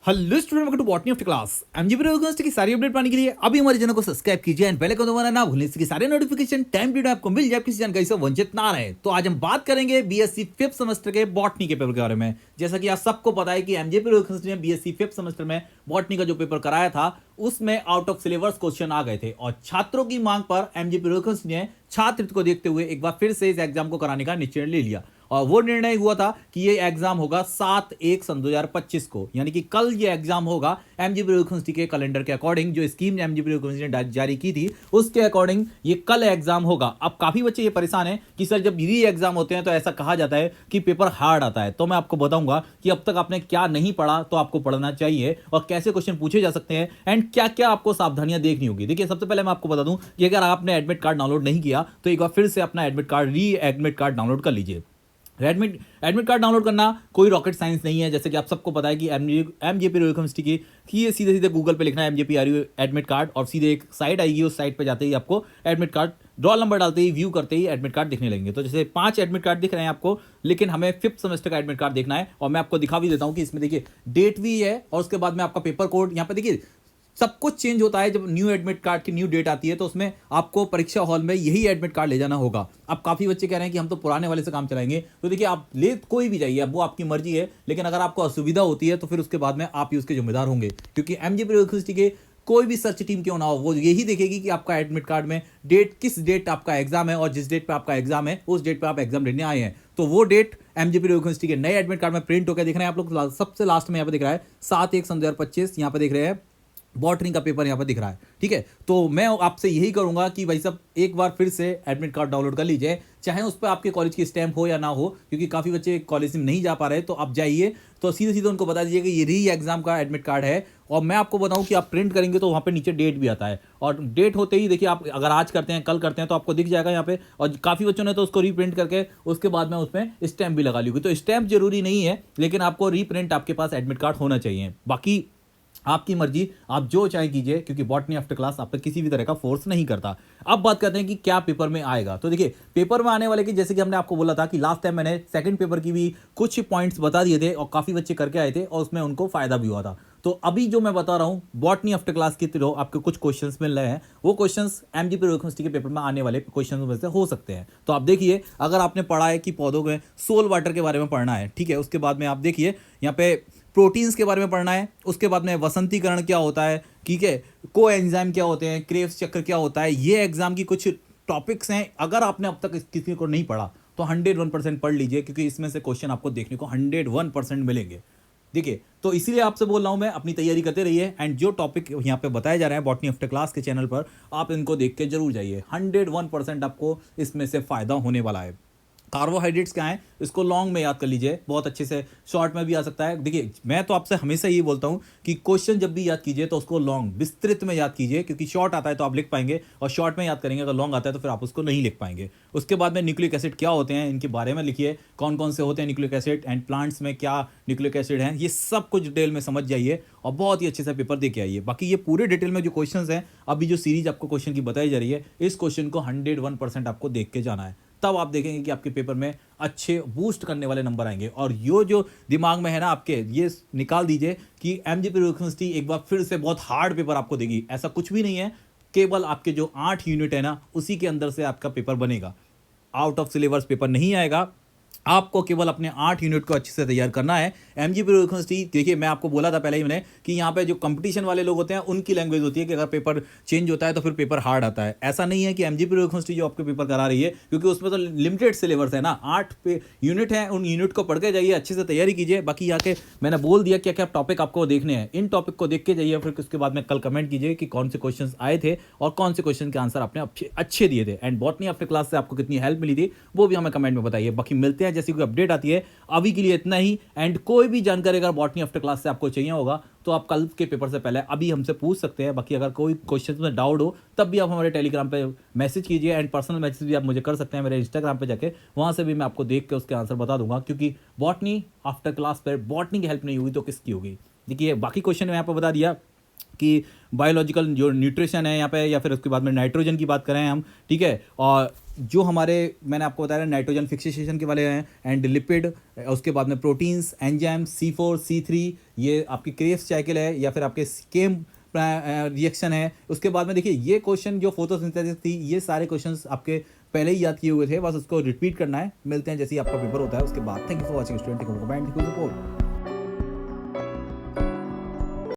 Hello student, welcome to botany of class. MGP university की सारी update पाने के लिए अभी हमारे चैनल को सब्सक्राइब कीजिए एंड बेल आइकन दबाना ना भूलें, इसकी सारे नोटिफिकेशन टाइम टू टाइम आपको मिल जाए, किसी जानकारी से वंचित ना रहे। तो आज हम बात करेंगे बीएससी फिफ्थ सेमेस्टर के बॉटनी के पेपर के बारे में। जैसा कि आप सबको पता है कि एमजीपी यूनिवर्सिटी ने बीएससी फिफ्थ सेमेस्टर में बॉटनी का जो पेपर कराया था उसमें आउट ऑफ सिलेबस क्वेश्चन आ गए थे और छात्रों की मांग पर एमजीपी यूनिवर्सिटी ने छात्र हित को देखते हुए एक बार फिर से इस एग्जाम को कराने का निश्चय ले लिया। और वो निर्णय हुआ था कि ये एग्जाम होगा 7/1/2025 को, यानी कि कल ये एग्जाम होगा एमजीपी यूनिवर्सिटी के कैलेंडर के अकॉर्डिंग। जो स्कीम एमजीपी यूनिवर्सिटी ने जारी की थी उसके अकॉर्डिंग ये कल एग्जाम होगा। अब काफी बच्चे ये परेशान हैं कि सर जब री एग्जाम होते हैं तो ऐसा कहा जाता है कि पेपर हार्ड आता है। तो मैं आपको बताऊंगा कि अब तक आपने क्या नहीं पढ़ा तो आपको पढ़ना चाहिए और कैसे क्वेश्चन पूछे जा सकते हैं एंड क्या क्या आपको सावधानियां देखनी होगी। देखिए, सबसे पहले मैं आपको बता दूं कि अगर आपने एडमिट कार्ड डाउनलोड नहीं किया तो एक बार फिर से अपना एडमिट कार्ड डाउनलोड कर लीजिए। एडमिट कार्ड डाउनलोड करना कोई रॉकेट साइंस नहीं है। जैसे कि आप सबको पता है कि एमजीपी यूनिवर्सिटी की ये सीधे सीधे गूगल पे लिखना है एमजीपी एडमिट कार्ड और सीधे एक साइट आएगी, उस साइट पे जाते ही आपको एडमिट कार्ड रोल नंबर डालते ही व्यू करते ही एडमिट कार्ड दिखने लगेंगे। तो जैसे 5 एडमिट कार्ड दिख रहे हैं आपको, लेकिन हमें फिफ्थ सेमेस्टर का एडमिट कार्ड देखना है और मैं आपको दिखा भी देता हूं कि इसमें देखिए डेट भी है और उसके बाद में आपका पेपर कोड यहाँ पे देखिए सब कुछ चेंज होता है। जब न्यू एडमिट कार्ड की न्यू डेट आती है तो उसमें आपको परीक्षा हॉल में यही एडमिट कार्ड ले जाना होगा। अब काफी बच्चे कह रहे हैं कि हम तो पुराने वाले से काम चलाएंगे, तो देखिए आप ले कोई भी जाइए, अब वो आपकी मर्जी है, लेकिन अगर आपको असुविधा होती है तो फिर उसके बाद में आप ही उसके जिम्मेदार होंगे। क्योंकि एमजीपी यूनिवर्सिटी के कोई भी सर्च टीम क्यों ना हो, वो यही देखेगी कि आपका एडमिट कार्ड में डेट किस डेट आपका एग्जाम है और जिस डेट पे आपका एग्जाम है उस डेट पे आप एग्जाम लेने आए हैं। तो वो डेट एमजीपी यूनिवर्सिटी के नए एडमिट कार्ड में प्रिंट होकर दिख रहे हैं आप लोग। सबसे लास्ट में यहाँ पे दिख रहा है 7/1/2025, यहाँ पे देख रहे हैं बॉटनी का पेपर यहाँ पर दिख रहा है। ठीक है, तो मैं आपसे यही करूंगा कि भाई साहब एक बार फिर से एडमिट कार्ड डाउनलोड कर लीजिए, चाहे उस पर आपके कॉलेज की स्टैंप हो या ना हो, क्योंकि काफ़ी बच्चे कॉलेज में नहीं जा पा रहे। तो आप जाइए तो सीधे सीधे उनको बता दीजिए कि ये री एग्जाम का एडमिट कार्ड है। और मैं आपको बताऊं कि आप प्रिंट करेंगे तो वहाँ पे नीचे डेट भी आता है और डेट होते ही देखिए आप अगर आज करते हैं कल करते हैं तो आपको दिख जाएगा यहाँ पे। और काफ़ी बच्चों ने तो उसको रीप्रिंट करके उसके बाद में उसमें स्टैंप भी लगा ली होगी। तो स्टैंप जरूरी नहीं है, लेकिन आपको रीप्रिंट आपके पास एडमिट कार्ड होना चाहिए। बाकी आपकी मर्जी, आप जो चाहे कीजिए, क्योंकि बॉटनी आफ्टर क्लास आप पे किसी भी तरह का फोर्स नहीं करता। अब बात करते हैं कि क्या पेपर में आएगा। तो देखिए, पेपर में आने वाले की जैसे कि हमने आपको बोला था कि लास्ट टाइम मैंने सेकंड पेपर की भी कुछ पॉइंट्स बता दिए थे और काफी बच्चे करके आए थे और उसमें उनको फायदा भी हुआ था। तो अभी जो मैं बता रहा हूं बॉटनी आफ्टर क्लास की तरह आपको कुछ क्वेश्चंस मिल रहे हैं, वो क्वेश्चंस एमजीपी यूनिवर्सिटी के पेपर में आने वाले क्वेश्चंस में से हो सकते हैं। तो आप देखिए, अगर आपने पढ़ा है कि पौधों के सोल वाटर के बारे में पढ़ना है, ठीक है, उसके बाद में आप देखिए यहाँ पे प्रोटीन्स के बारे में पढ़ना है, उसके बाद में वसंतीकरण क्या होता है, ठीक है, को एंजाइम क्या होते हैं, क्रेव्स चक्र क्या होता है, ये एग्जाम की कुछ टॉपिक्स हैं। अगर आपने अब तक किसी को नहीं पढ़ा तो 101% पढ़ लीजिए, क्योंकि इसमें से क्वेश्चन आपको देखने को 101% मिलेंगे। देखिए, तो इसीलिए आपसे बोल रहा हूं मैं, अपनी तैयारी करते रहिए एंड जो टॉपिक यहाँ पे बताए जा रहे हैं बॉटनी आफ्टर क्लास के चैनल पर, आप इनको देख के जरूर जाइए। 101% आपको इसमें से फायदा होने वाला है। कार्बोहाइड्रेट्स क्या है इसको लॉन्ग में याद कर लीजिए, बहुत अच्छे से। शॉर्ट में भी आ सकता है। देखिए, मैं तो आपसे हमेशा ये बोलता हूं कि क्वेश्चन जब भी याद कीजिए तो उसको लॉन्ग विस्तृत में याद कीजिए, क्योंकि शॉर्ट आता है तो आप लिख पाएंगे और शॉर्ट में याद करेंगे। अगर लॉन्ग आता है तो फिर आप उसको नहीं लिख पाएंगे। उसके बाद में न्यूक्लिक एसिड क्या होते हैं इनके बारे में लिखिए, कौन कौन से होते हैं न्यूक्लिक एसिड एंड प्लांट्स में क्या न्यूक्लिक एसिड है, ये सब कुछ डिटेल में समझ जाइए और बहुत ही अच्छे से पेपर दे के आइए। बाकी ये पूरे डिटेल में जो क्वेश्चन है, अभी जो सीरीज आपको क्वेश्चन की बताई जा रही है, इस क्वेश्चन को 101% आपको देख के जाना है। तब आप देखेंगे कि आपके पेपर में अच्छे बूस्ट करने वाले नंबर आएंगे। और यो जो दिमाग में है ना आपके, ये निकाल दीजिए कि एमजीपी यूनिवर्सिटी एक बार फिर से बहुत हार्ड पेपर आपको देगी। ऐसा कुछ भी नहीं है, केवल आपके जो 8 यूनिट है ना उसी के अंदर से आपका पेपर बनेगा। आउट ऑफ सिलेबस पेपर नहीं आएगा। आपको केवल अपने 8 यूनिट को अच्छे से तैयार करना है। एमजीपी यूनिवर्सिटी, देखिए मैं आपको बोला था पहले ही मैंने कि यहाँ पे जो कंपटीशन वाले लोग होते हैं उनकी लैंग्वेज होती है कि अगर पेपर चेंज होता है तो फिर पेपर हार्ड आता है। ऐसा नहीं है कि एमजीपी यूनिवर्सिटी जो आपके पेपर करा रही है, क्योंकि उसमें तो लिमिटेड सिलेबस है ना, 8 यूनिट है, उन यूनिट को पढ़ के जाइए, अच्छे से तैयारी कीजिए। बाकी यहाँ के मैंने बोल दिया क्या क्या टॉपिक आपको देखने हैं, इन टॉपिक को देख के जाइए। फिर उसके बाद में कल कमेंट कीजिए कि कौन से क्वेश्चन आए थे और कौन से क्वेश्चन के आंसर आपने अच्छे दिए थे एंड बॉटनी आफ्टर क्लास से आपको कितनी हेल्प मिली थी वो भी हमें कमेंट में बताइए। बाकी मिलते हैं जैसी कोई अपडेट आती है। अभी के लिए इतना ही एंड कोई भी जानकारी अगर बॉटनी आफ्टर क्लास से आपको चाहिए होगा तो आप कल के पेपर से पहले अभी हमसे पूछ सकते हैं। बाकी अगर कोई क्वेश्चन में डाउट हो तब भी आप हमारे टेलीग्राम पे मैसेज कीजिए एंड पर्सनल मैसेज भी आप मुझे कर सकते हैं मेरे इंस्टाग्राम पे जाके, वहां से भी मैं आपको देख के उसके आंसर बता दूंगा। क्योंकि बॉटनी आफ्टर क्लास पर बॉटनी की हेल्प नहीं हुई तो किसकी होगी। देखिए, बाकी क्वेश्चन मैं यहाँ पर बता दिया। कि बायोलॉजिकल जो न्यूट्रिशन है यहाँ पे, या फिर उसके बाद में नाइट्रोजन की बात करें हम, ठीक है। और जो हमारे मैंने आपको बताया नाइट्रोजन फिक्सेशन के वाले हैं, एंड लिपिड, उसके बाद में प्रोटीन्स, एंजाइम, C4 C3, ये आपकी क्रेव्स साइकिल है या फिर आपके केम रिएक्शन है। उसके बाद में देखिए ये क्वेश्चन जो फोटोसिंथेसिस थी, ये सारे क्वेश्चंस आपके पहले ही याद किए हुए थे, बस उसको रिपीट करना है। मिलते हैं जैसे ही आपका पेपर होता है उसके बाद। Thank you for watching student, comment, support.